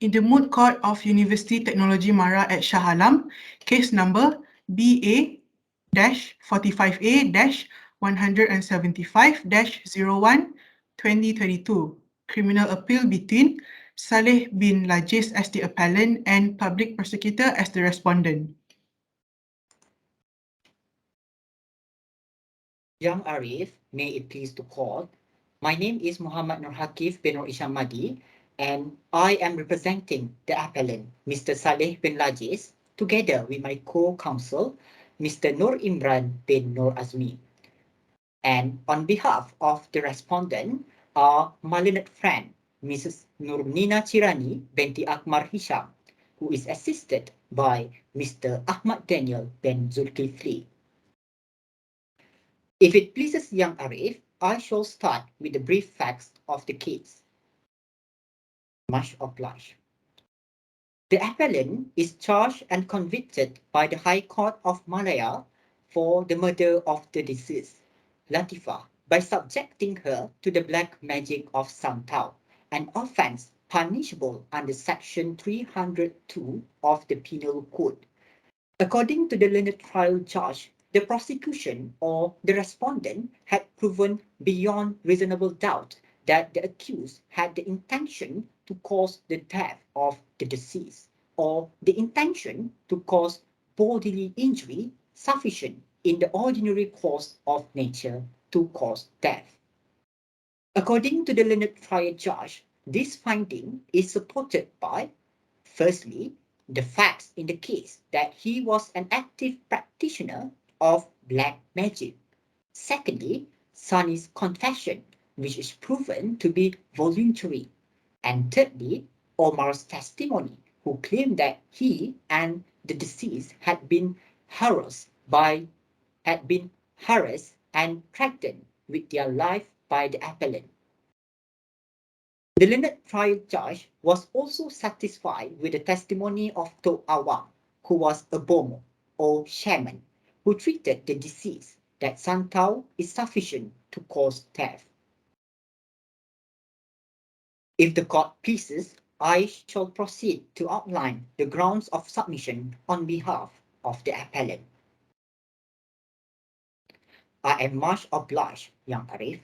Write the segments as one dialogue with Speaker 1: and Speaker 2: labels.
Speaker 1: In the Moot Court of University Technology Mara at Shah Alam, case number BA-45A-175-01-2022, criminal appeal between Salleh bin Lajis as the appellant and public prosecutor as the respondent.
Speaker 2: Young Arif, may it please the court. My name is Muhammad Nurhaqif bin NOR-ISHAMMADY, and I am representing the appellant, Mr. Salleh bin Lajis, together with my co-counsel, Mr. Nur Imran bin Nur Azmi. And on behalf of the respondent, our malignant friend, Mrs. NEENA CHIRANI binti AQMAR HISHAM, who is assisted by Mr. Ahmad Daniel bin ZULKIFLI. If it pleases young Arif, I shall start with the brief facts of the case. Much obliged. The appellant is charged and convicted by the High Court of Malaya for the murder of the deceased, Latifah, by subjecting her to the black magic of Santau, an offence punishable under Section 302 of the Penal Code. According to the learned trial judge, the prosecution or the respondent had proven beyond reasonable doubt that the accused had the intention to cause the death of the deceased or the intention to cause bodily injury sufficient in the ordinary course of nature to cause death. According to the learned trial judge, this finding is supported by, firstly, the facts in the case that he was an active practitioner of black magic. Secondly, Sunny's confession, which is proven to be voluntary. And thirdly, Omar's testimony, who claimed that he and the deceased had been harassed and threatened with their life by the appellant. The learned trial judge was also satisfied with the testimony of Tok Awang, who was a bomo or shaman, who treated the deceased that Santau is sufficient to cause death. If the court pleases, I shall proceed to outline the grounds of submission on behalf of the appellant. I am much obliged, young Arif.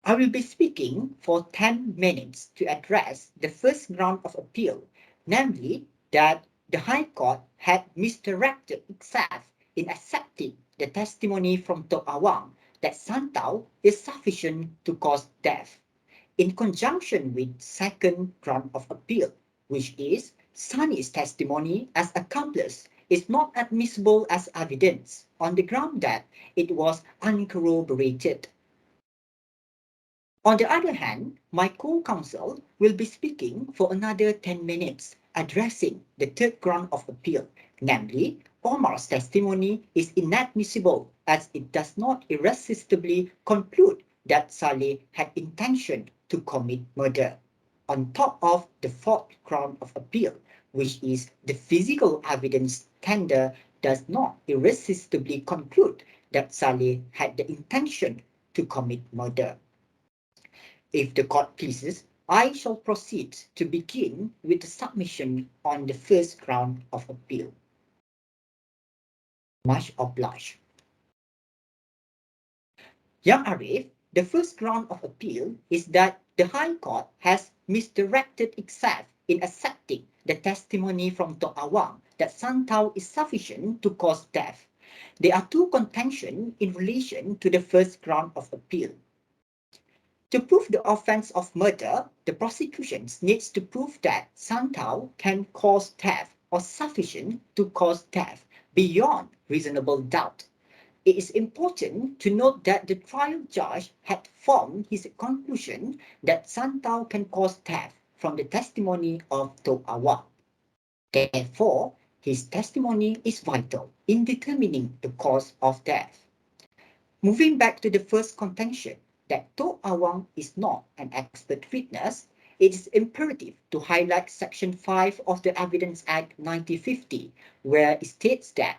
Speaker 2: I will be speaking for 10 minutes to address the first ground of appeal, namely that the High Court had misdirected itself in accepting the testimony from Tok Awang that Santau is sufficient to cause death, in conjunction with second ground of appeal, which is Sunny's testimony as accomplice is not admissible as evidence on the ground that it was uncorroborated. On the other hand, my co-counsel will be speaking for another 10 minutes, addressing the third ground of appeal, namely, Omar's testimony is inadmissible as it does not irresistibly conclude that Salleh had intention to commit murder, on top of the fourth ground of appeal, which is the physical evidence tender does not irresistibly conclude that Salleh had the intention to commit murder. If the court pleases, I shall proceed to begin with the submission on the first ground of appeal. Much obliged. Young Arif, the first ground of appeal is that the High Court has misdirected itself in accepting the testimony from Tok Awang that Santau is sufficient to cause death. There are two contentions in relation to the first ground of appeal. To prove the offence of murder, the prosecution needs to prove that Santau can cause death or sufficient to cause death beyond reasonable doubt. It is important to note that the trial judge had formed his conclusion that Santau can cause death from the testimony of Tok Awang. Therefore, his testimony is vital in determining the cause of death. Moving back to the first contention, that Tok Awang is not an expert witness, it is imperative to highlight Section 5 of the Evidence Act 1950, where it states that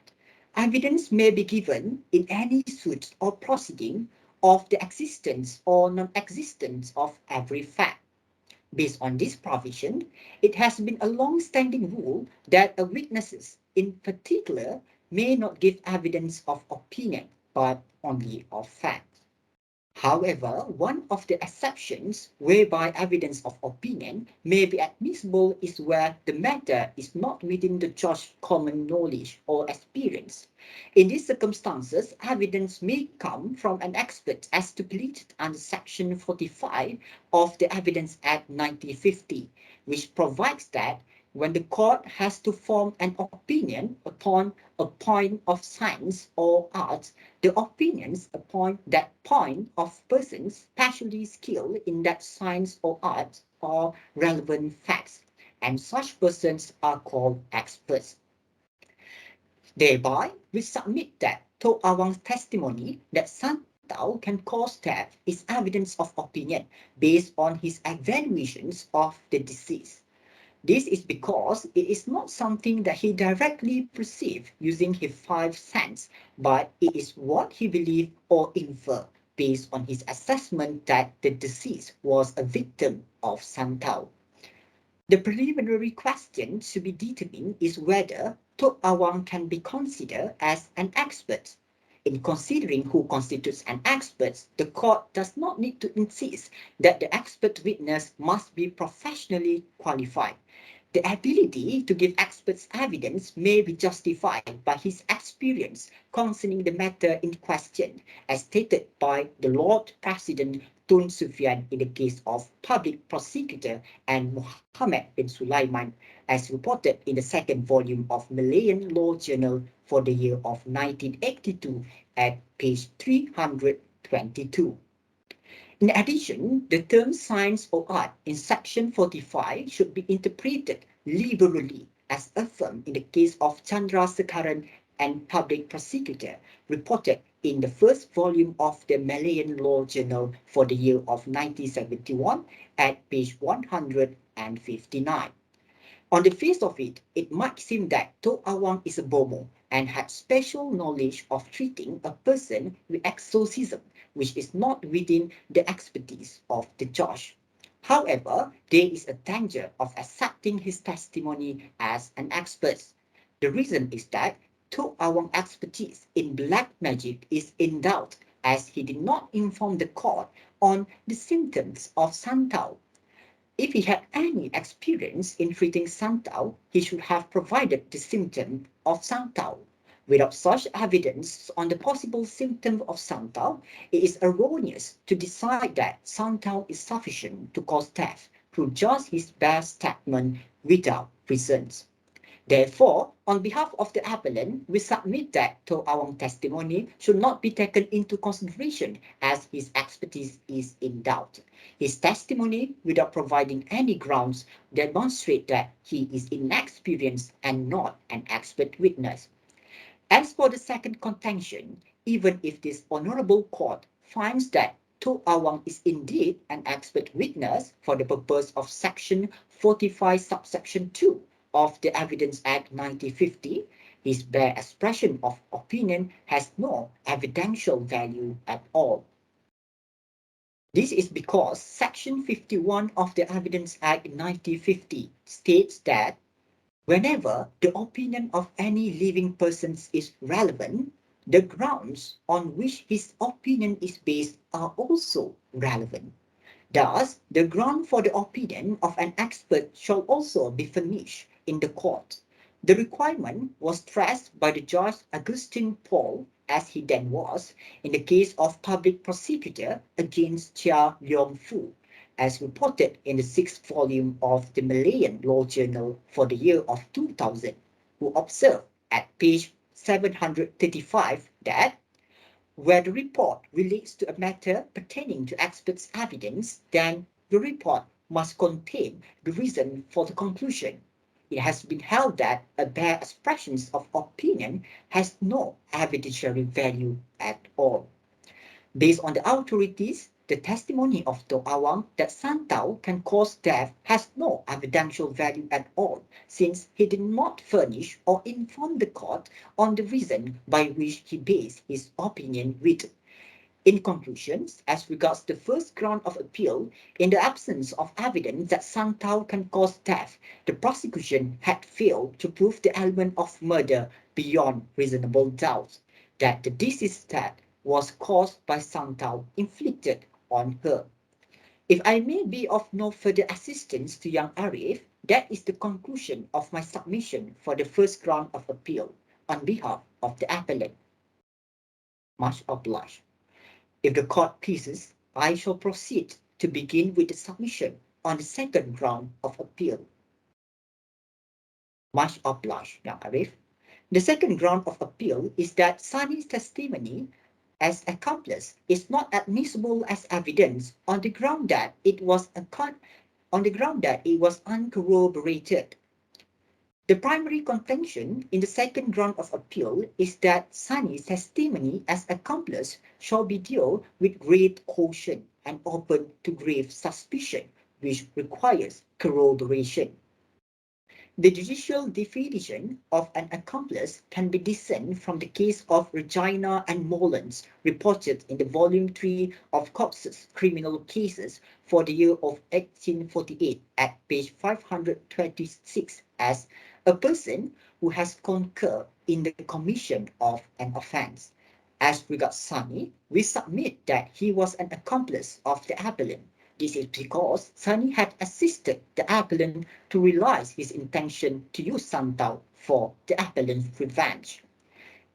Speaker 2: evidence may be given in any suit or proceeding of the existence or non-existence of every fact. Based on this provision, it has been a long-standing rule that witnesses, in particular, may not give evidence of opinion, but only of fact. However, one of the exceptions whereby evidence of opinion may be admissible is where the matter is not within the judge's common knowledge or experience. In these circumstances, evidence may come from an expert as stipulated under Section 45 of the Evidence Act 1950, which provides that when the court has to form an opinion upon a point of science or art, the opinions upon that point of persons specially skilled in that science or art are relevant facts, and such persons are called experts. Thereby, we submit that Tok Awang's testimony that Santau can cause death is evidence of opinion based on his evaluations of the deceased. This is because it is not something that he directly perceived using his five senses, but it is what he believed or inferred based on his assessment that the deceased was a victim of Santau. The preliminary question to be determined is whether Tok Awang can be considered as an expert. In considering who constitutes an expert, the court does not need to insist that the expert witness must be professionally qualified. The ability to give experts evidence may be justified by his experience concerning the matter in question, as stated by the Lord President Tun Sufyan in the case of Public Prosecutor and Muhammad bin Sulaiman, as reported in the second volume of Malayan Law Journal for the year of 1982 at page 322. In addition, the term science or art in Section 45 should be interpreted liberally, as affirmed in the case of Chandra Sekaran and Public Prosecutor, reported in the first volume of the Malayan Law Journal for the year of 1971 at page 159. On the face of it, it might seem that Tok Awang is a bomoh and had special knowledge of treating a person with exorcism, which is not within the expertise of the judge. However, there is a danger of accepting his testimony as an expert. The reason is that Tok Awang's expertise in black magic is in doubt, as he did not inform the court on the symptoms of Santau. If he had any experience in treating Santau, he should have provided the symptom of Santau. Without such evidence on the possible symptom of Santau, it is erroneous to decide that Santau is sufficient to cause death through just his bare statement without reasons. Therefore, on behalf of the appellant, we submit that Tok Awang's testimony should not be taken into consideration as his expertise is in doubt. His testimony, without providing any grounds, demonstrates that he is inexperienced and not an expert witness. As for the second contention, even if this honorable court finds that Tok Awang is indeed an expert witness for the purpose of Section 45 subsection 2 of the Evidence Act 1950, his bare expression of opinion has no evidential value at all. This is because Section 51 of the Evidence Act 1950 states that whenever the opinion of any living person is relevant, the grounds on which his opinion is based are also relevant. Thus, the ground for the opinion of an expert shall also be furnished in the court. The requirement was stressed by the Judge Augustine Paul, as he then was, in the case of Public Prosecutor against Chia Leong Fu, as reported in the sixth volume of the Malayan Law Journal for the year of 2000, who observed at page 735 that where the report relates to a matter pertaining to experts' evidence, then the report must contain the reason for the conclusion. It has been held that a bare expression of opinion has no evidentiary value at all. Based on the authorities, the testimony of Tok Awang that Santau can cause death has no evidential value at all, since he did not furnish or inform the court on the reason by which he based his opinion with. In conclusion, as regards the first ground of appeal, in the absence of evidence that Santau can cause death, the prosecution had failed to prove the element of murder beyond reasonable doubt that the deceased's death was caused by Santau inflicted on her. If I may be of no further assistance to young Arif, that is the conclusion of my submission for the first ground of appeal on behalf of the appellant. Much obliged. If the court pleases, I shall proceed to begin with the submission on the second ground of appeal. Much obliged, Young Arif. The second ground of appeal is that Sani's testimony as accomplice is not admissible as evidence on the ground that it was uncorroborated. The primary contention in the second ground of appeal is that Sani's testimony as accomplice shall be dealt with great caution and open to grave suspicion, which requires corroboration. The judicial definition of an accomplice can be discerned from the case of Regina and Mullins, reported in the Volume 3 of Cox's Criminal Cases for the year of 1848 at page 526 as a person who has concurred in the commission of an offence. As regards Sani, we submit that he was an accomplice of the appellant. This is because Sani had assisted the appellant to realize his intention to use Santau for the appellant's revenge.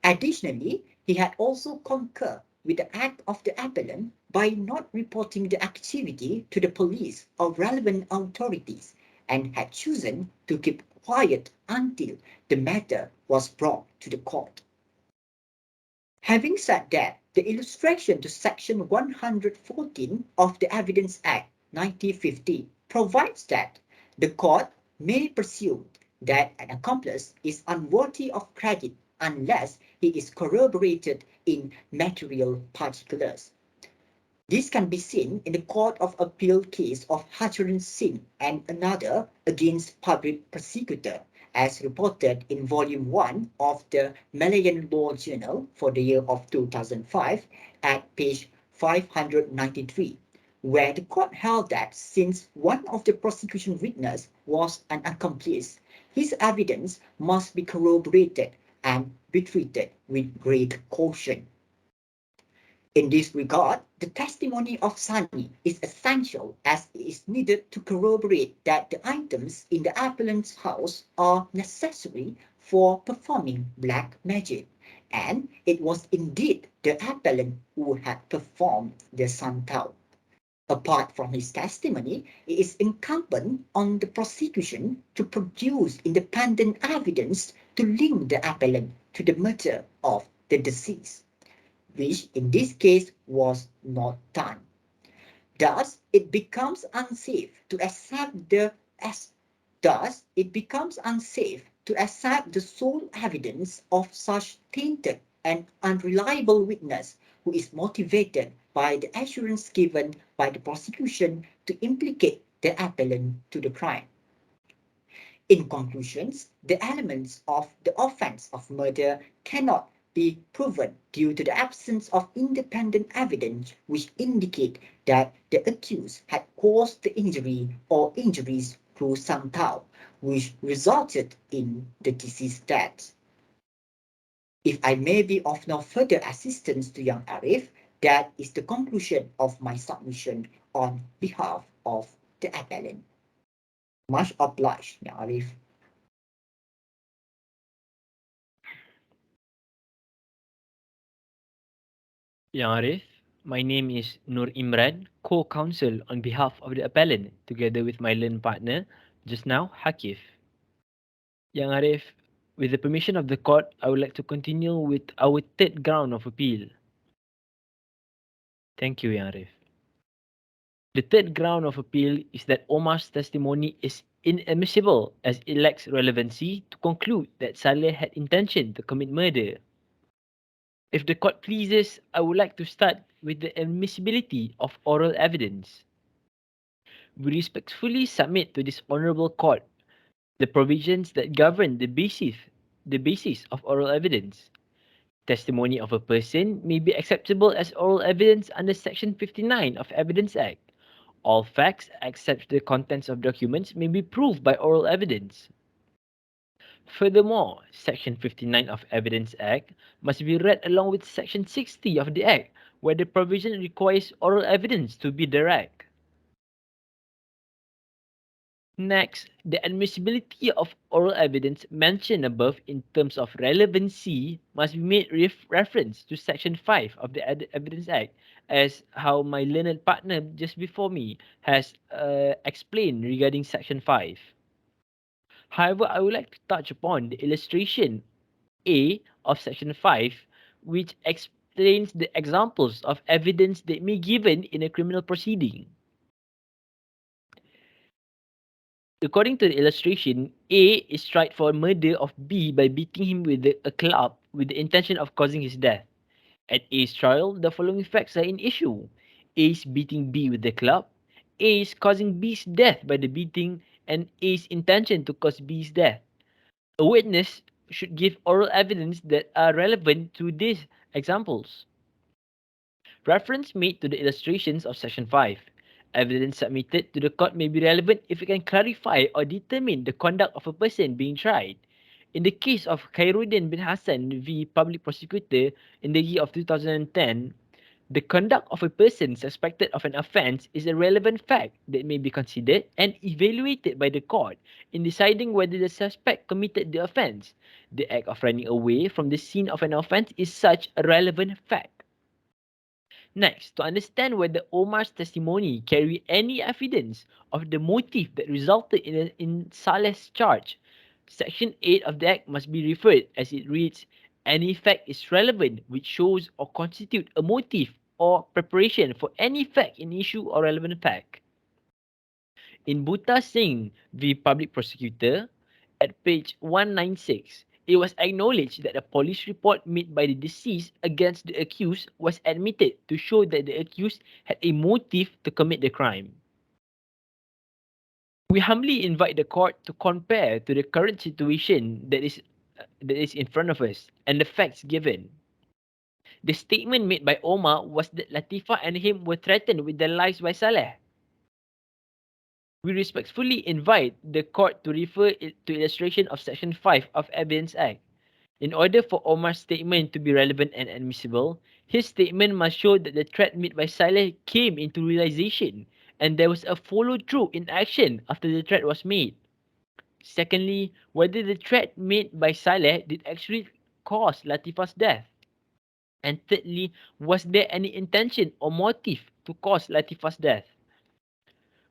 Speaker 2: Additionally, he had also concurred with the act of the appellant by not reporting the activity to the police or relevant authorities and had chosen to keep quiet until the matter was brought to the court. Having said that, the illustration to Section 114 of the Evidence Act 1950 provides that the court may presume that an accomplice is unworthy of credit unless he is corroborated in material particulars. This can be seen in the Court of Appeal case of Hajaran Singh and another against public prosecutor, as reported in Volume 1 of the Malayan Law Journal for the year of 2005 at page 593, where the court held that since one of the prosecution witnesses was an accomplice, his evidence must be corroborated and be treated with great caution. In this regard, the testimony of Sani is essential as it is needed to corroborate that the items in the appellant's house are necessary for performing black magic, and it was indeed the appellant who had performed the Santau. Apart from his testimony, it is incumbent on the prosecution to produce independent evidence to link the appellant to the murder of the deceased, which in this case was not done. Thus, it becomes unsafe to accept the sole evidence of such tainted and unreliable witness who is motivated by the assurance given by the prosecution to implicate the appellant to the crime. In conclusion, the elements of the offence of murder cannot be proven due to the absence of independent evidence which indicate that the accused had caused the injury or injuries through Santau, which resulted in the deceased's death. If I may be of no further assistance to young Arif, that is the conclusion of my submission on behalf of the appellant. Much obliged, young Arif.
Speaker 3: Yang Arif, my name is IMRAN, co-counsel on behalf of the appellant, together with my learned partner, just now, Haqif. Yang Arif, with the permission of the court, I would like to continue with our third ground of appeal. Thank you, Yang Arif. The third ground of appeal is that Omar's testimony is inadmissible as it lacks relevancy to conclude that Salleh had intention to commit murder. If the court pleases, I would like to start with the admissibility of oral evidence. We respectfully submit to this honorable court the provisions that govern the basis of oral evidence. Testimony of a person may be acceptable as oral evidence under Section 59 of Evidence Act. All facts except the contents of documents may be proved by oral evidence. Furthermore, Section 59 of Evidence Act must be read along with Section 60 of the Act, where the provision requires oral evidence to be direct. Next, the admissibility of oral evidence mentioned above in terms of relevancy must be made reference to Section 5 of the Evidence Act, as how my learned partner just before me has explained regarding Section 5. However, I would like to touch upon the illustration A of Section 5, which explains the examples of evidence that may be given in a criminal proceeding. According to the illustration, A is tried for murder of B by beating him with a club with the intention of causing his death. At A's trial, the following facts are in issue. A is beating B with the club, A is causing B's death by the beating, and A's intention to cause B's death. A witness should give oral evidence that are relevant to these examples. Reference made to the illustrations of Section 5. Evidence submitted to the court may be relevant if it can clarify or determine the conduct of a person being tried. In the case of Khairuddin bin Hassan v. Public Prosecutor in the year of 2010, the conduct of a person suspected of an offence is a relevant fact that may be considered and evaluated by the court in deciding whether the suspect committed the offence. The act of running away from the scene of an offence is such a relevant fact. Next, to understand whether Omar's testimony carry any evidence of the motive that resulted in Salleh's charge, Section 8 of the Act must be referred as it reads, any fact is relevant which shows or constitute a motive or preparation for any fact in issue or relevant fact. In Bhutta Singh v. Public Prosecutor, at page 196, it was acknowledged that a police report made by the deceased against the accused was admitted to show that the accused had a motive to commit the crime. We humbly invite the court to compare to the current situation that is in front of us and the facts given. The statement made by Omar was that Latifah and him were threatened with their lives by Salleh. We respectfully invite the court to refer it to illustration of Section 5 of Evidence Act. In order for Omar's statement to be relevant and admissible, his statement must show that the threat made by Salleh came into realization and there was a follow-through in action after the threat was made. Secondly, whether the threat made by Salleh did actually cause Latifah's death. And thirdly, was there any intention or motive to cause Latifah's death?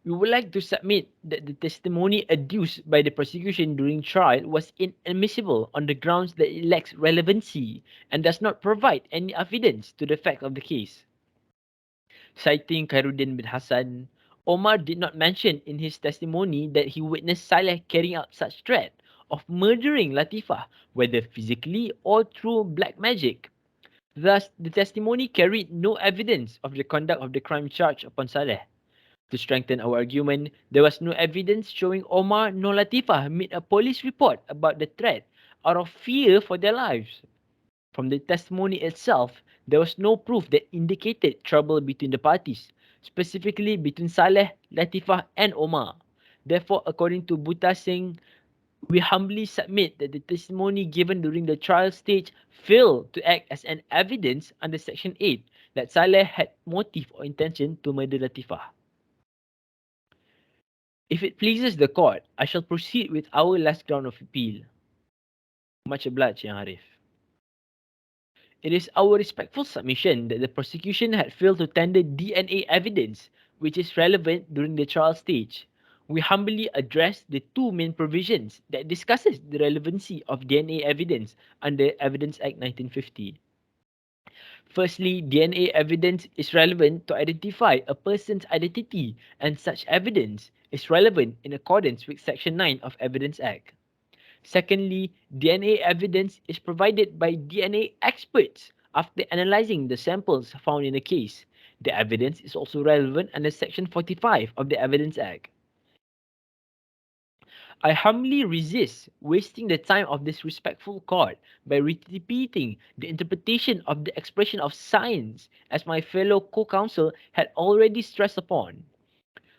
Speaker 3: We would like to submit that the testimony adduced by the prosecution during trial was inadmissible on the grounds that it lacks relevancy and does not provide any evidence to the fact of the case. Citing Khairuddin bin Hassan, Omar did not mention in his testimony that he witnessed Salleh carrying out such threat of murdering Latifah, whether physically or through black magic. Thus, the testimony carried no evidence of the conduct of the crime charged upon Salleh. To strengthen our argument, there was no evidence showing Omar nor Latifah made a police report about the threat out of fear for their lives. From the testimony itself, there was no proof that indicated trouble between the parties, specifically between Salleh, Latifah and Omar. Therefore, according to Bhutta Singh, we humbly submit that the testimony given during the trial stage failed to act as an evidence under Section 8 that Salleh had motive or intention to murder Latifah. If it pleases the court, I shall proceed with our last ground of appeal. Much obliged, Yang Arif. It is our respectful submission that the prosecution had failed to tender DNA evidence which is relevant during the trial stage. We humbly address the two main provisions that discusses the relevancy of DNA evidence under Evidence Act 1950. Firstly, DNA evidence is relevant to identify a person's identity, and such evidence is relevant in accordance with Section 9 of Evidence Act. Secondly, DNA evidence is provided by DNA experts after analyzing the samples found in a case. The evidence is also relevant under Section 45 of the Evidence Act. I humbly resist wasting the time of this respectful court by repeating the interpretation of the expression of science as my fellow co-counsel had already stressed upon.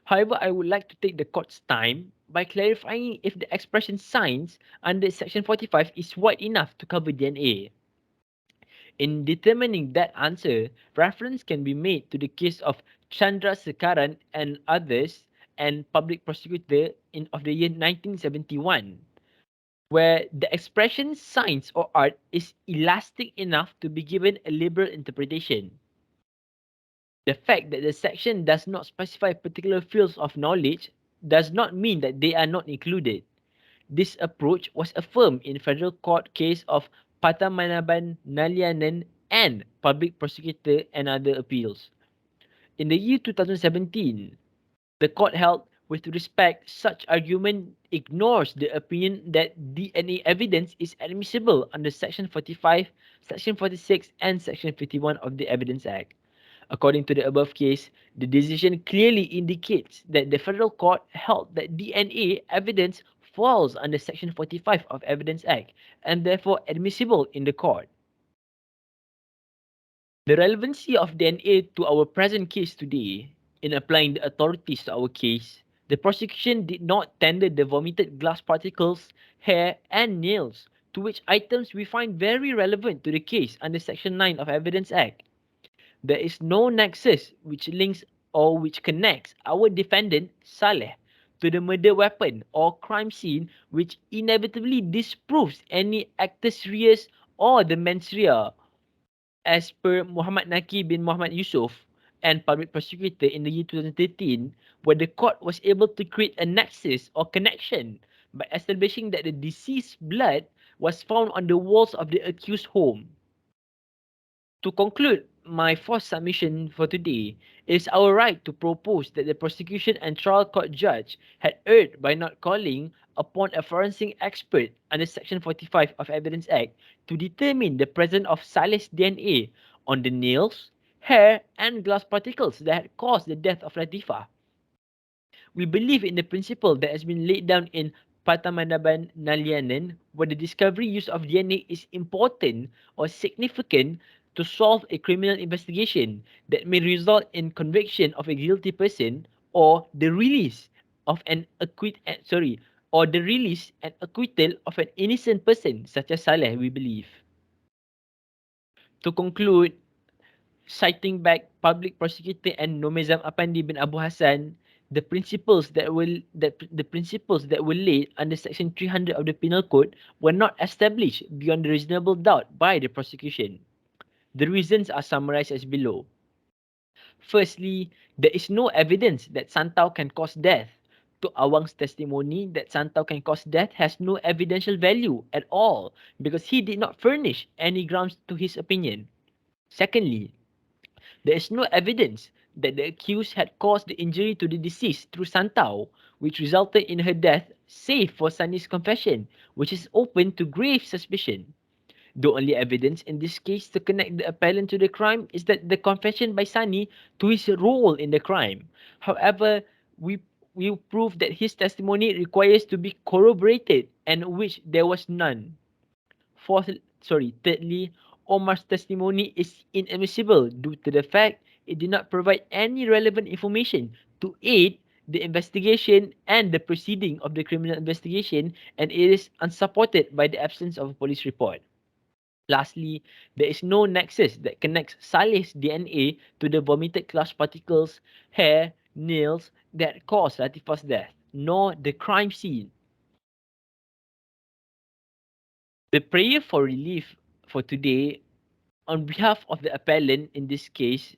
Speaker 3: However, I would like to take the court's time by clarifying if the expression science under Section 45 is wide enough to cover DNA. In determining that answer, reference can be made to the case of Chandrasekaran and others and public prosecutor of the year 1971, where the expression science or art is elastic enough to be given a liberal interpretation. The fact that the section does not specify particular fields of knowledge does not mean that they are not included. This approach was affirmed in federal court case of Pattamanaban Nalianan and public prosecutor and other appeals. In the year 2017, the court held with respect such argument ignores the opinion that DNA evidence is admissible under Section 45, Section 46 and Section 51 of the Evidence Act. According to the above case, the decision clearly indicates that the federal court held that DNA evidence falls under Section 45 of Evidence Act and therefore admissible in the court. The relevancy of DNA to our present case today, in applying the authorities to our case, the prosecution did not tender the vomited glass particles, hair, and nails, to which items we find very relevant to the case under Section 9 of Evidence Act. There is no nexus which links or which connects our defendant, Salleh, to the murder weapon or crime scene which inevitably disproves any actus reus or the mens rea, as per Muhammad Naqi bin Muhammad Yusof and public prosecutor in the year 2013, where the court was able to create a nexus or connection by establishing that the deceased's blood was found on the walls of the accused's home. To conclude my fourth submission for today, it is our right to propose that the prosecution and trial court judge had erred by not calling upon a forensic expert under Section 45 of Evidence Act to determine the presence of Salleh's DNA on the nails, hair and glass particles that had caused the death of Latifah. We believe in the principle that has been laid down in Pattamanaban Nalianan, where the discovery use of DNA is important or significant to solve a criminal investigation that may result in conviction of a guilty person or the release of an acquittal of an innocent person such as Salleh, we believe. To conclude, citing back public prosecutor and Nomizam Apandi bin Abu Hassan, the principles that were laid under Section 300 of the Penal Code were not established beyond a reasonable doubt by the prosecution. The reasons are summarized as below. Firstly, there is no evidence that Santau can cause death. To Awang's testimony that Santau can cause death has no evidential value at all because he did not furnish any grounds to his opinion. Secondly, there is no evidence that the accused had caused the injury to the deceased through Santau, which resulted in her death, save for Sunny's confession, which is open to grave suspicion. The only evidence in this case to connect the appellant to the crime is that the confession by Sunny to his role in the crime. However, we prove that his testimony requires to be corroborated and which there was none. Thirdly, Omar's testimony is inadmissible due to the fact it did not provide any relevant information to aid the investigation and the proceeding of the criminal investigation, and it is unsupported by the absence of a police report. Lastly, there is no nexus that connects Salleh's DNA to the vomited glass particles, hair, nails that caused Latifah's death, nor the crime scene. The prayer for relief for today, on behalf of the appellant in this case,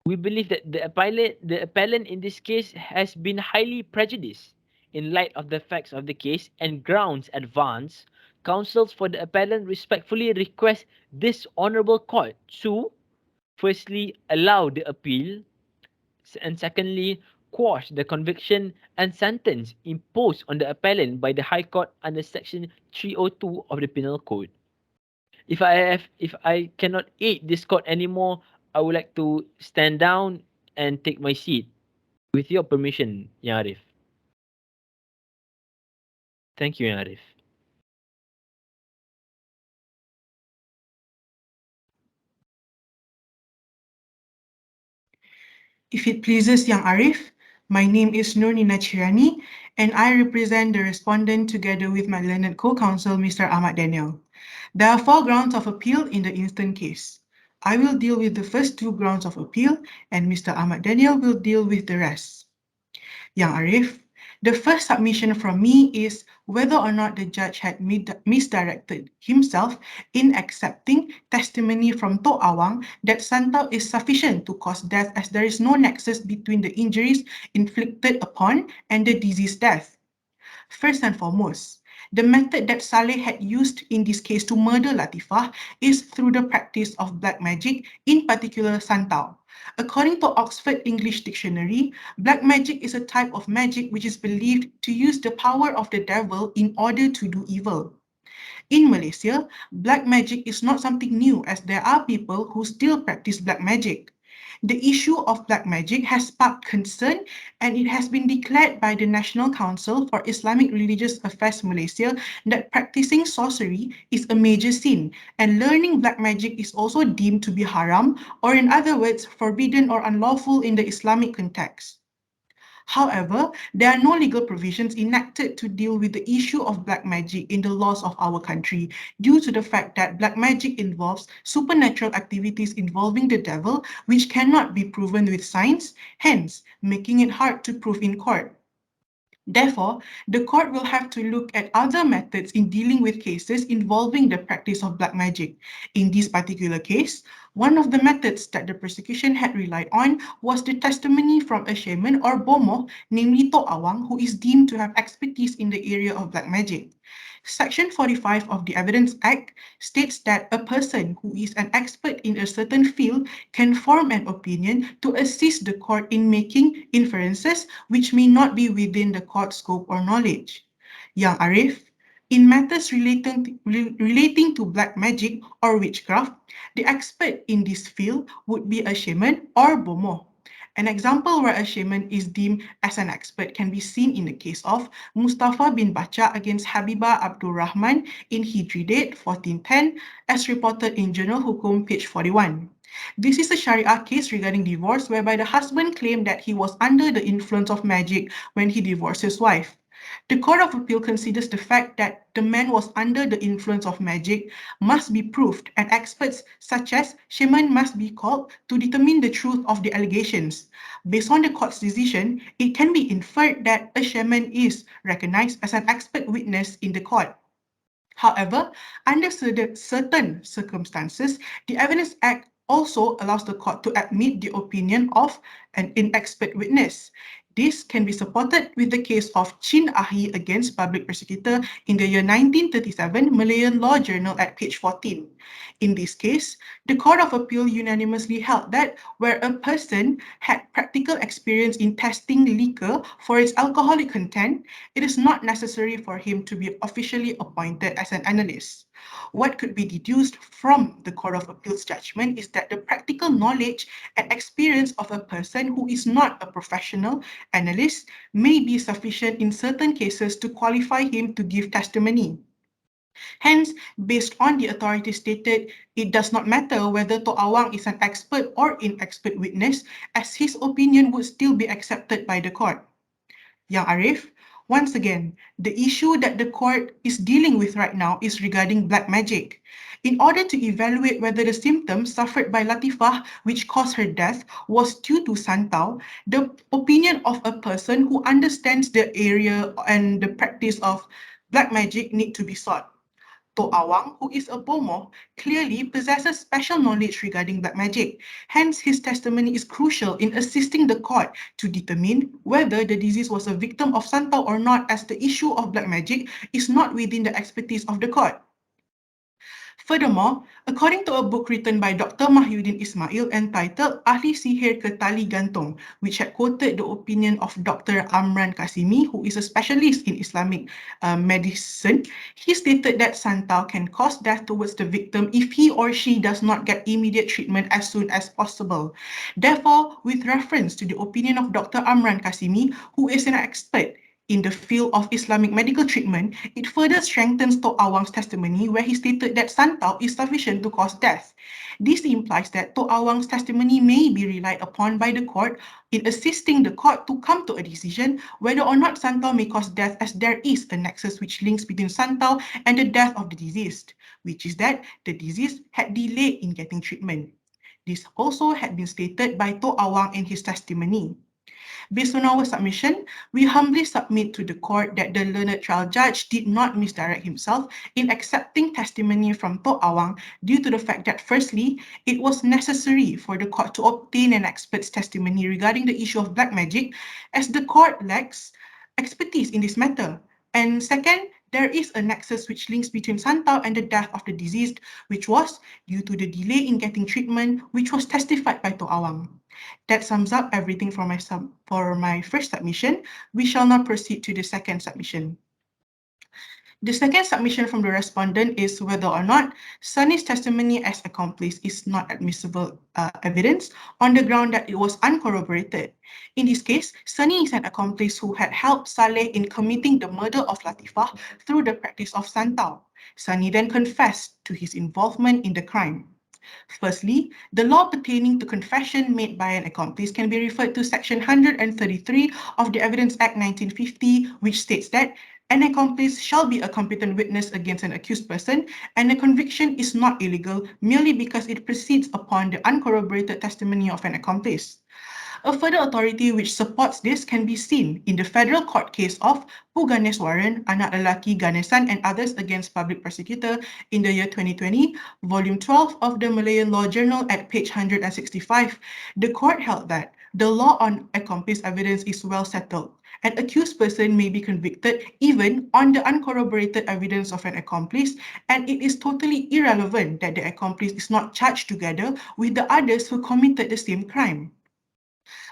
Speaker 3: we believe that the appellant in this case has been highly prejudiced in light of the facts of the case and grounds advanced. Counsels for the appellant respectfully request this honourable court to, firstly, allow the appeal, and secondly, quash the conviction and sentence imposed on the appellant by the High Court under Section 302 of the Penal Code. If I cannot aid this court anymore, I would like to stand down and take my seat. With your permission, Ya Arif. Thank you, Arif.
Speaker 1: If it pleases Yang Arif, my name is NEENA CHIRANI and I represent the respondent together with my learned co-counsel, Mr. Ahmad Daniel. There are 4 grounds of appeal in the instant case. I will deal with the first 2 grounds of appeal and Mr. Ahmad Daniel will deal with the rest. Yang Arif, the first submission from me is whether or not the judge had misdirected himself in accepting testimony from Tok Awang that Santau is sufficient to cause death as there is no nexus between the injuries inflicted upon and the disease death. First and foremost, the method that Salleh had used in this case to murder Latifah is through the practice of black magic, in particular Santau. According to Oxford English Dictionary, black magic is a type of magic which is believed to use the power of the devil in order to do evil. In Malaysia, black magic is not something new as there are people who still practice black magic. The issue of black magic has sparked concern and it has been declared by the National Council for Islamic Religious Affairs Malaysia that practicing sorcery is a major sin and learning black magic is also deemed to be haram, or in other words, forbidden or unlawful in the Islamic context. However, there are no legal provisions enacted to deal with the issue of black magic in the laws of our country due to the fact that black magic involves supernatural activities involving the devil which cannot be proven with science, hence making it hard to prove in court. Therefore, the court will have to look at other methods in dealing with cases involving the practice of black magic. In this particular case, one of the methods that the prosecution had relied on was the testimony from a shaman or bomoh, namely Tok Awang, who is deemed to have expertise in the area of black magic. Section 45 of the Evidence Act states that a person who is an expert in a certain field can form an opinion to assist the court in making inferences which may not be within the court's scope or knowledge. Yang Arif, in matters relating to black magic or witchcraft, the expert in this field would be a shaman or bomoh. An example where a shaman is deemed as an expert can be seen in the case of Mustafa bin Bacha against Habibah Abdul Rahman in Hijri date 1410, as reported in Journal Hukum page 41. This is a Sharia case regarding divorce whereby the husband claimed that he was under the influence of magic when he divorced his wife. The Court of Appeal considers the fact that the man was under the influence of magic must be proved, and experts such as shaman must be called to determine the truth of the allegations. Based on the court's decision, it can be inferred that a shaman is recognized as an expert witness in the court. However, under certain circumstances, the Evidence Act also allows the court to admit the opinion of an inexpert witness. This can be supported with the case of Chin Ahi against Public Prosecutor in the year 1937 Malayan Law Journal at page 14. In this case, the Court of Appeal unanimously held that where a person had practical experience in testing liquor for its alcoholic content, it is not necessary for him to be officially appointed as an analyst. What could be deduced from the Court of Appeal's judgment is that the practical knowledge and experience of a person who is not a professional analyst may be sufficient in certain cases to qualify him to give testimony. Hence, based on the authority stated, it does not matter whether Tok Awang is an expert or inexpert witness, as his opinion would still be accepted by the court. Yang Arif, once again, the issue that the court is dealing with right now is regarding black magic. In order to evaluate whether the symptoms suffered by Latifah, which caused her death, was due to Santau, the opinion of a person who understands the area and the practice of black magic need to be sought. Tok Awang, who is a bomoh, clearly possesses special knowledge regarding black magic. Hence, his testimony is crucial in assisting the court to determine whether the deceased was a victim of Santau or not, as the issue of black magic is not within the expertise of the court. Furthermore, according to a book written by Dr. Mahyuddin Ismail entitled Ahli Sihir ke Tali Gantung, which had quoted the opinion of Dr. Imran Kasimi, who is a specialist in Islamic medicine, he stated that Santau can cause death towards the victim if he or she does not get immediate treatment as soon as possible. Therefore, with reference to the opinion of Dr. Imran Kasimi, who is an expert In the field of Islamic medical treatment, it further strengthens Tok Awang's testimony where he stated that santau is sufficient to cause death. This implies that Tok Awang's testimony may be relied upon by the court in assisting the court to come to a decision whether or not santau may cause death, as there is a nexus which links between santau and the death of the deceased, which is that the deceased had delay in getting treatment. This also had been stated by Tok Awang in his testimony. Based on our submission, we humbly submit to the court that the learned trial judge did not misdirect himself in accepting testimony from Tok Awang due to the fact that firstly, it was necessary for the court to obtain an expert's testimony regarding the issue of black magic, as the court lacks expertise in this matter. And second, there is a nexus which links between santau and the death of the deceased, which was due to the delay in getting treatment, which was testified by Tok Awang. That sums up everything for my first submission. We shall now proceed to the second submission. The second submission from the respondent is whether or not Sunny's testimony as accomplice is not admissible evidence on the ground that it was uncorroborated. In this case, Sunny is an accomplice who had helped Salleh in committing the murder of Latifah through the practice of santau. Sunny then confessed to his involvement in the crime. Firstly, the law pertaining to confession made by an accomplice can be referred to Section 133 of the Evidence Act 1950, which states that an accomplice shall be a competent witness against an accused person, and a conviction is not illegal merely because it proceeds upon the uncorroborated testimony of an accomplice. A further authority which supports this can be seen in the federal court case of Puganeswaran, Anak Lelaki Ganesan and others against public prosecutor in the year 2020, volume 12 of the Malayan Law Journal at page 165. The court held that the law on accomplice evidence is well settled. An accused person may be convicted even on the uncorroborated evidence of an accomplice, and it is totally irrelevant that the accomplice is not charged together with the others who committed the same crime.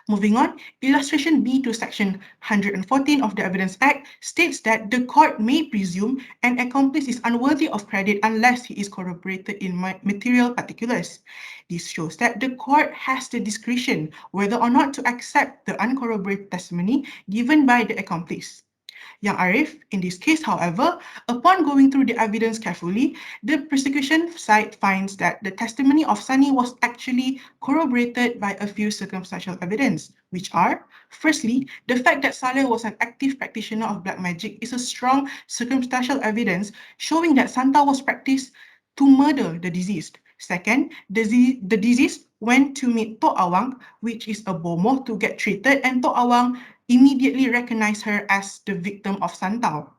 Speaker 1: Moving on, illustration B to section 114 of the Evidence Act states that the court may presume an accomplice is unworthy of credit unless he is corroborated in material particulars. This shows that the court has the discretion whether or not to accept the uncorroborated testimony given by the accomplice. Yang Arif, in this case, however, upon going through the evidence carefully, the prosecution side finds that the testimony of Sunny was actually corroborated by a few circumstantial evidence, which are, firstly, the fact that Salleh was an active practitioner of black magic is a strong circumstantial evidence showing that santau was practiced to murder the deceased. Second, the deceased went to meet Tok Awang, which is a bomoh, to get treated, and Tok Awang immediately recognized her as the victim of santau.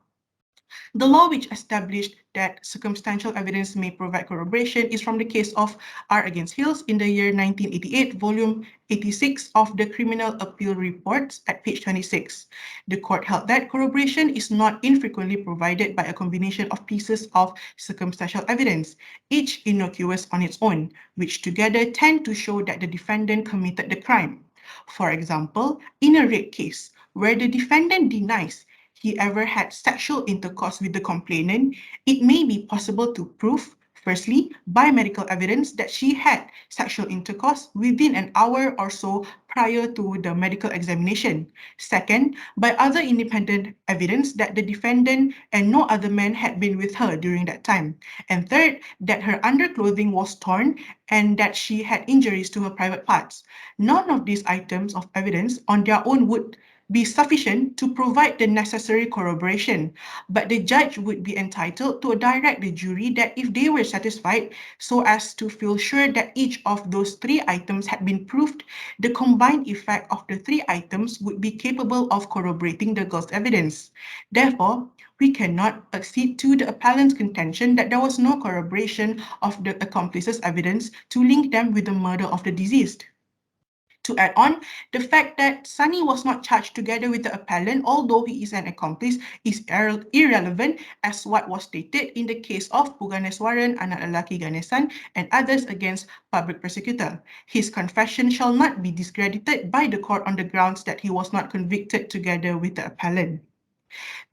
Speaker 1: The law which established that circumstantial evidence may provide corroboration is from the case of R against Hills in the year 1988, volume 86 of the Criminal Appeal Reports at page 26. The court held that corroboration is not infrequently provided by a combination of pieces of circumstantial evidence, each innocuous on its own, which together tend to show that the defendant committed the crime. For example, in a rape case, where the defendant denies he ever had sexual intercourse with the complainant, it may be possible to prove, firstly, by medical evidence that she had sexual intercourse within an hour or so prior to the medical examination. Second, by other independent evidence that the defendant and no other man had been with her during that time. And third, that her underclothing was torn and that she had injuries to her private parts. None of these items of evidence on their own would be sufficient to provide the necessary corroboration, but the judge would be entitled to direct the jury that if they were satisfied so as to feel sure that each of those three items had been proved, the combined effect of the three items would be capable of corroborating the girl's evidence. Therefore, we cannot accede to the appellant's contention that there was no corroboration of the accomplice's evidence to link them with the murder of the deceased. To add on, the fact that Sunny was not charged together with the appellant, although he is an accomplice, is irrelevant as what was stated in the case of Puganeswaran, Anak Lelaki Ganesan, and others against public prosecutor. His confession shall not be discredited by the court on the grounds that he was not convicted together with the appellant.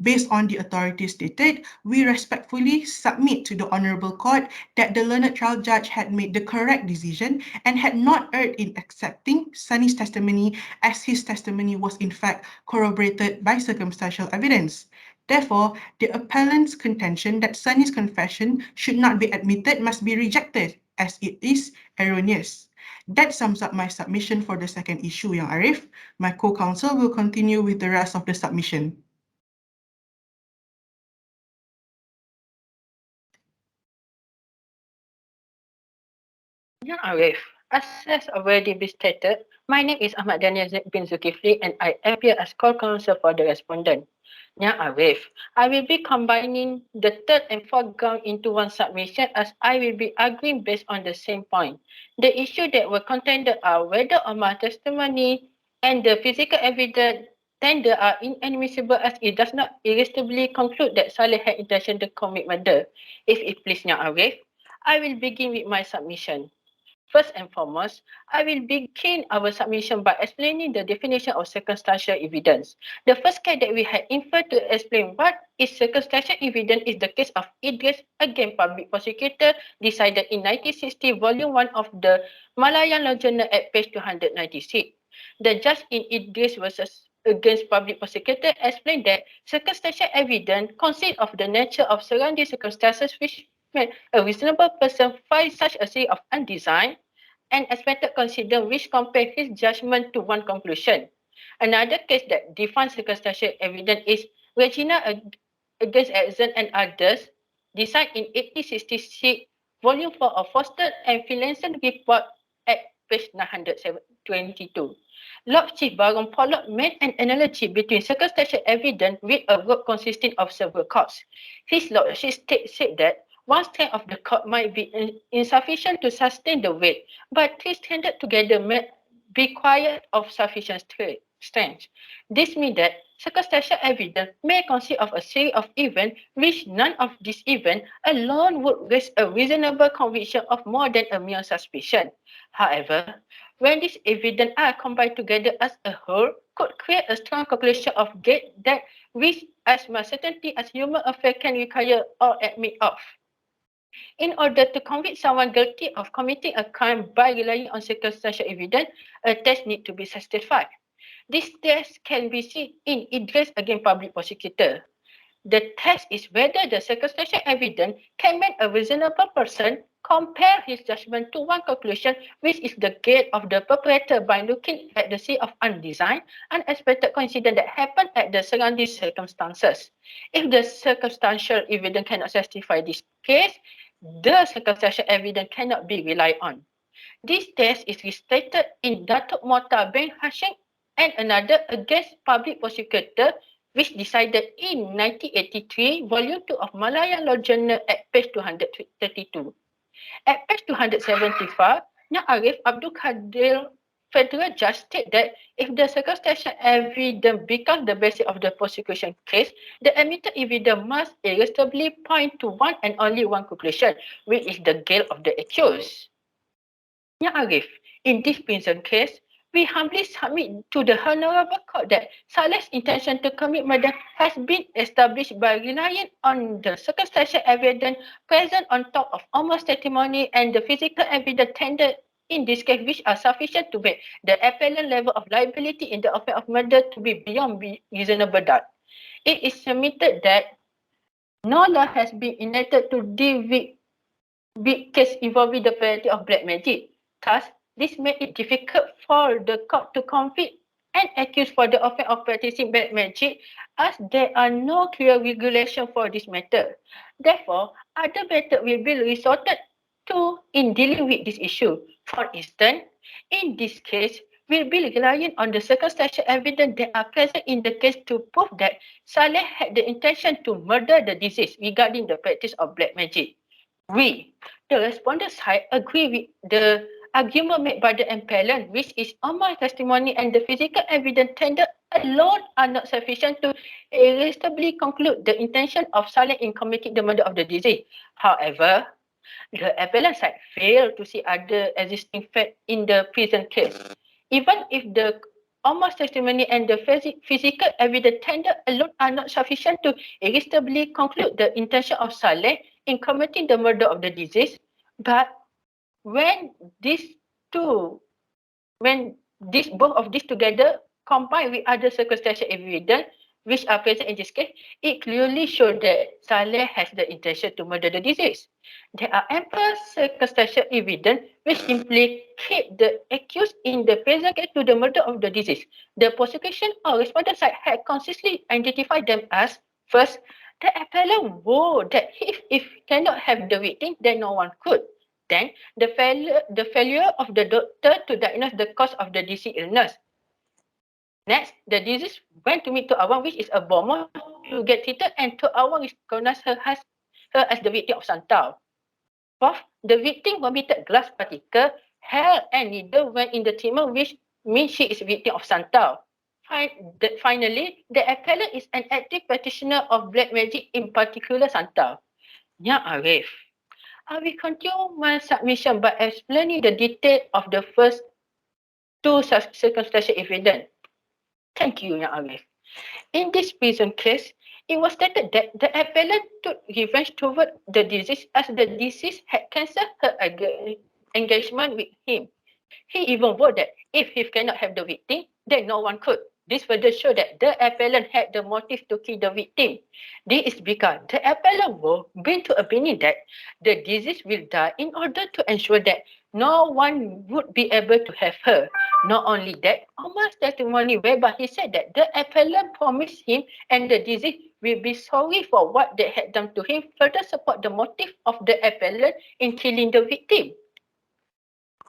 Speaker 1: Based on the authorities stated, we respectfully submit to the Honourable Court that the learned trial judge had made the correct decision and had not erred in accepting Sunny's testimony, as his testimony was in fact corroborated by circumstantial evidence. Therefore, the appellant's contention that Sunny's confession should not be admitted must be rejected, as it is erroneous. That sums up my submission for the second issue, Yang Arif. My co-counsel will continue with the rest of the submission.
Speaker 4: Yang Arif, as has already been stated, my name is Ahmad Daniel bin Zulkifli and I appear as co-counsel for the respondent. Yang Arif, I will be combining the third and fourth ground into one submission as I will be arguing based on the same point. The issue that were contended are whether Omar's testimony and the physical evidence tender are inadmissible as it does not irresistibly conclude that Salleh had intention to commit murder. If it please Yang Arif, I will begin with my submission. First and foremost, I will begin our submission by explaining the definition of circumstantial evidence. The first case that we had inferred to explain what is circumstantial evidence is the case of Idris against public prosecutor decided in 1960, volume 1 of the Malaya Law Journal at page 296. The judge in Idris versus against public prosecutor explained that circumstantial evidence consists of the nature of surrounding circumstances which make a reasonable person find such a series of undesigned and expected consider which compare his judgment to one conclusion. Another case that defines circumstantial evidence is Regina against Exxon and others, decided in 1866, volume 4 of Foster and Finlayson report at page 922. Lord Chief Baron Pollock made an analogy between circumstantial evidence with a rope consisting of several cords. His lordship said that one strand of the cord might be insufficient to sustain the weight, but three stranded together may be required of sufficient strength. This means that circumstantial evidence may consist of a series of events which none of these events alone would raise a reasonable conviction of more than a mere suspicion. However, when these evidence are combined together as a whole, could create a strong conclusion of guilt that with as much certainty as human affair can require or admit of. In order to convict someone guilty of committing a crime by relying on circumstantial evidence, a test needs to be satisfied. This test can be seen in Idris against public prosecutor. The test is whether the circumstantial evidence can make a reasonable person compare his judgment to one conclusion, which is the guilt of the perpetrator by looking at the sea of undesigned, unexpected coincidence that happened at the surrounding circumstances. If the circumstantial evidence cannot satisfy this case, the circumstantial evidence cannot be relied on. This test is restated in Datuk Mota bin Hashim and another against public prosecutor, which decided in 1983, volume 2 of Malaya Law Journal at page 232. At page 275, Yang Arif Abdul Kadir Federal Judge stated that if the circumstantial evidence becomes the basis of the prosecution case, the admitted evidence must irresistibly point to one and only one conclusion, which is the guilt of the accused. Yang Arif, in this present case, we humbly submit to the Honourable Court that Salleh's intention to commit murder has been established by relying on the circumstantial evidence present on top of Omar's testimony and the physical evidence tendered in this case, which are sufficient to make the appellant level of liability in the offence of murder to be beyond reasonable doubt. It is submitted that no law has been enacted to deal with case involving the penalty of black magic. Thus, this made it difficult for the court to convict and accuse for the offence of practicing black magic, as there are no clear regulations for this matter. Therefore, other methods will be resorted to in dealing with this issue. For instance, in this case, we'll be relying on the circumstantial evidence that are present in the case to prove that Salleh had the intention to murder the deceased regarding the practice of black magic. We, the respondent side, agree with the argument made by the appellant, which is Omar's testimony and the physical evidence tendered alone are not sufficient to irresistibly conclude the intention of Salleh in committing the murder of the deceased. However, the appellant side failed to see other existing facts in the present case. Even if the Omar's testimony and the physical evidence tendered alone are not sufficient to irresistibly conclude the intention of Salleh in committing the murder of the deceased. But when both of these together combined with other circumstantial evidence which are present in this case, it clearly shows that Salleh has the intention to murder the deceased. There are ample circumstantial evidence which implicate the accused in the present case to the murder of the deceased. The prosecution or respondent side had consistently identified them as, first, the appellant vowed that if cannot have the victim, then no one could. Then, the failure of the doctor to diagnose the cause of the disease illness. Next, the disease went to meet To Awang, which is a bomber, to get treated, and To Awang recognized her as the victim of Santau. Fourth, the victim vomited glass particle, hair, and needle when in the treatment, which means she is victim of Santau. Finally, the appellant is an active practitioner of black magic, in particular Santau. Nya Arif. I will continue my submission by explaining the detail of the first two circumstantial evidence. Thank you, Nya Arif. In this prison case, it was stated that the appellant took revenge toward the deceased as the deceased had cancelled her engagement with him. He even vowed that if he cannot have the victim, then no one could. This further showed that the appellant had the motive to kill the victim. This is because the appellant vowed been to opinion that the deceased will die in order to ensure that no one would be able to have her. Not only that, Omar's testimony whereby he said that the appellant promised him and the deceased will be sorry for what they had done to him further support the motive of the appellant in killing the victim.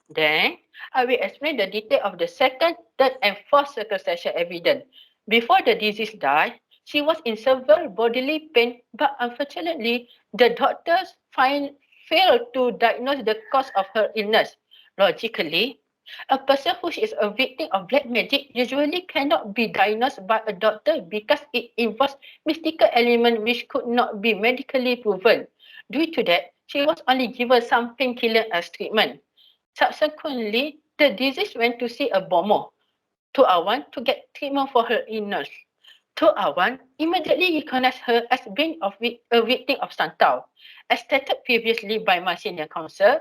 Speaker 4: Then, I will explain the detail of the second, third, and fourth circumstantial evidence. Before the deceased died, she was in severe bodily pain, but unfortunately, the doctors failed to diagnose the cause of her illness. Logically, a person who is a victim of black magic usually cannot be diagnosed by a doctor because it involves mystical element which could not be medically proven. Due to that, she was only given some painkiller as treatment. Subsequently, the deceased went to see a bomber, To Awang, to get treatment for her illness. To Awang immediately recognized her as being a victim of Santau. As stated previously by my senior counsel,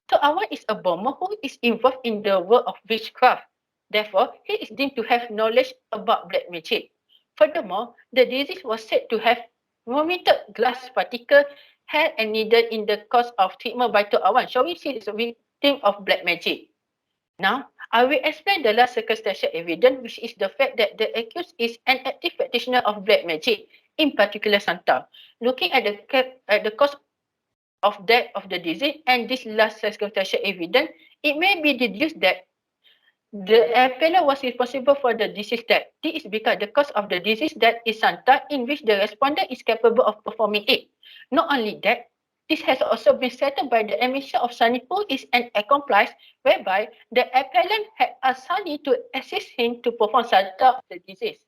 Speaker 4: To Awang is a bomber who is involved in the work of witchcraft. Therefore, he is deemed to have knowledge about black magic. Furthermore, the deceased was said to have vomited glass particle, hair, and needle in the course of treatment by To Awang, showing she is a victim of black magic. Now, I will explain the last circumstantial evidence, which is the fact that the accused is an active practitioner of black magic, in particular Santau. Looking at the cause of death of the disease and this last circumstantial evidence, it may be deduced that the appellant was responsible for the disease death. This is because the cause of the disease death is Santau, in which the respondent is capable of performing it. Not only that, this has also been settled by the admission of Sunny, who is an accomplice, whereby the appellant had asked Sunny to assist him to perform Santau of the disease.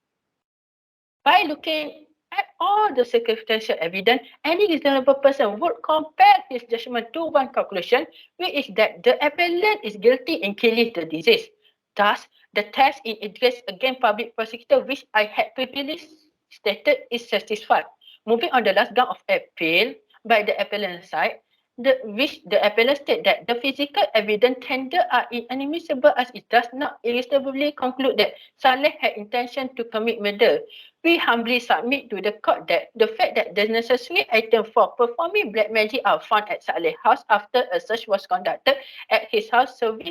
Speaker 4: By looking at all the circumstantial evidence, any reasonable person would compare his judgment to one conclusion, which is that the appellant is guilty in killing the deceased. Thus, the test in interest against public prosecutor, which I had previously stated, is satisfied. Moving on the last ground of appeal by the appellant side, which the appellant state that the physical evidence tendered are inadmissible as it does not irresistibly conclude that Salleh had intention to commit murder. We humbly submit to the court that the fact that the necessary item for performing black magic are found at Salleh's house after a search was conducted at his house served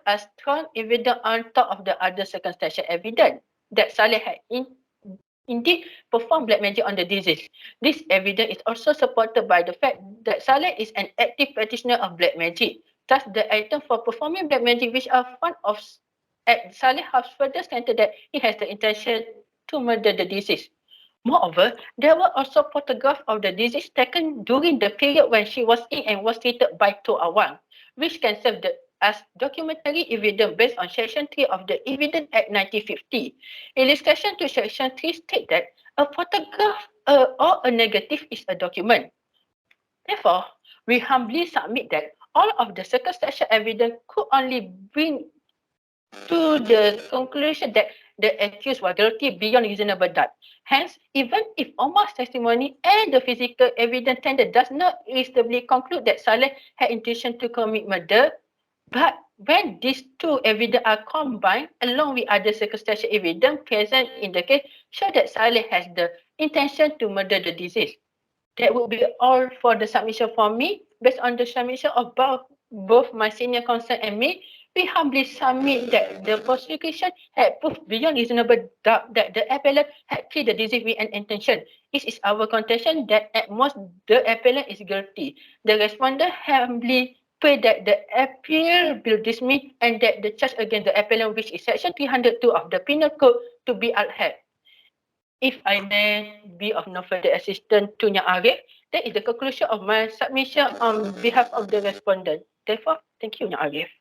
Speaker 4: as strong evidence on top of the other circumstantial evidence that Salleh had indeed performed black magic on the deceased. This evidence is also supported by the fact that Salleh is an active practitioner of black magic. Thus, the item for performing black magic which are found at Salleh's house further stated that he has the intention to murder the deceased. Moreover, there were also photographs of the deceased taken during the period when she was in and was treated by To Awang, which can serve as documentary evidence based on Section 3 of the Evidence Act 1950. Illustration to Section 3 states that a photograph or a negative is a document. Therefore, we humbly submit that all of the circumstantial evidence could only bring to the conclusion that the accused were guilty beyond reasonable doubt. Hence, even if Omar's testimony and the physical evidence tendered does not reasonably conclude that Salleh had intention to commit murder, but when these two evidence are combined along with other circumstantial evidence present in the case, show that Salleh has the intention to murder the deceased. That would be all for the submission from me. Based on the submission of both my senior counsel and me, we humbly submit that the prosecution had proved beyond reasonable doubt that the appellant had killed the deceased with an intention. It is our contention that at most the appellant is guilty. The respondent humbly pray that the appeal be dismissed and that the charge against the appellant, which is section 302 of the Penal Code, to be upheld. If I may be of no further assistance to Yang Arif, that is the conclusion of my submission on behalf of the respondent. Therefore, thank you, Yang Arif.